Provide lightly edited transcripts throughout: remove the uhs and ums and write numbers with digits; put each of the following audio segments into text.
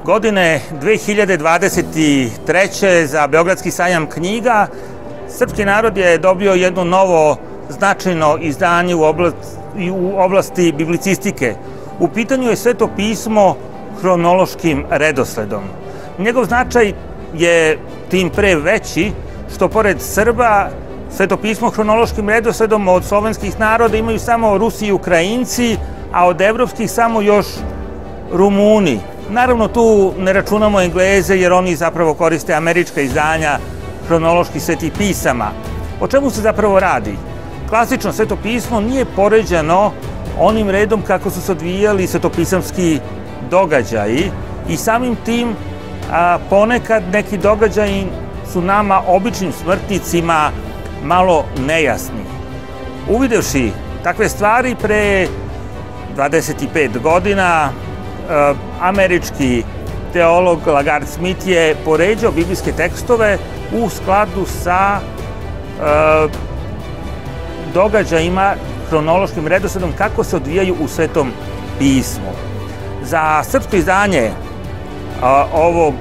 Godine 2023. za Beogradski sajam knjiga srpski narod je dobio jedno novo značajno izdanje u oblasti biblicistike. U pitanju je Sveto pismo hronološkim redosledom. Njegov značaj je tim pre veći što pored Srba Sveto pismo hronološkim redosledom od slovenskih naroda imaju samo Rusi i Ukrajinci, a od evropskih samo još Rumuni. Naravno, tu ne računamo Engleze jer oni zapravo koriste američka izdanja hronoloških svetih pisama. O čemu se zapravo radi? Klasično Sveto pismo nije poređano onim redom kako su se odvijali svetopisamski događaji i samim tim ponekad neki događaji su nama, običnim smrtnicima, malo nejasni. Uvidevši takve stvari pre 25 godina, američki teolog Lagard Smith je poređao biblijske tekstove u skladu sa događajima hronološkim redosledom kako se odvijaju u Svetom pismu. Za srpsko izdanje ovog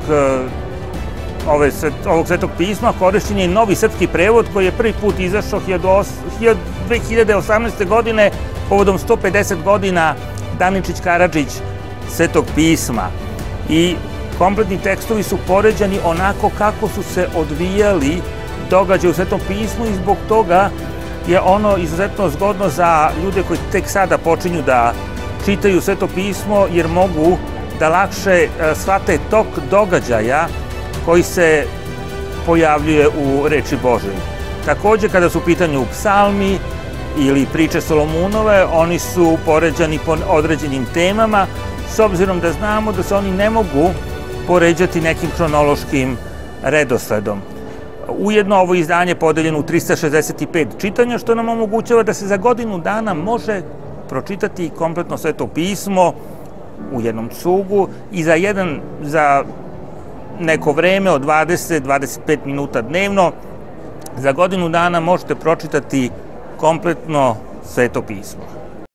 Svetog pisma korišćen je novi srpski prevod koji je prvi put izašao 2018. godine povodom 150 godina Daničić Karadžić Svetog pisma. I kompletni tekstovi su poređani onako kako su se odvijali događaji u Svetom pismu i zbog toga je ono izuzetno zgodno za ljude koji tek sada počinju da čitaju Sveto pismo jer mogu da lakše shvate tok događaja koji se pojavljuje u reči Božoj. Takođe, kada su u pitanju psalmi ili priče Solomunove, oni su poređani po određenim temama, s obzirom da znamo da se oni ne mogu poređati nekim hronološkim redosledom. Ujedno ovo izdanje je podeljeno u 365 čitanja, što nam omogućava da se za godinu dana može pročitati kompletno Sveto pismo u jednom cugu i za neko vreme od 20-25 minuta dnevno, za godinu dana možete pročitati kompletno Sveto pismo.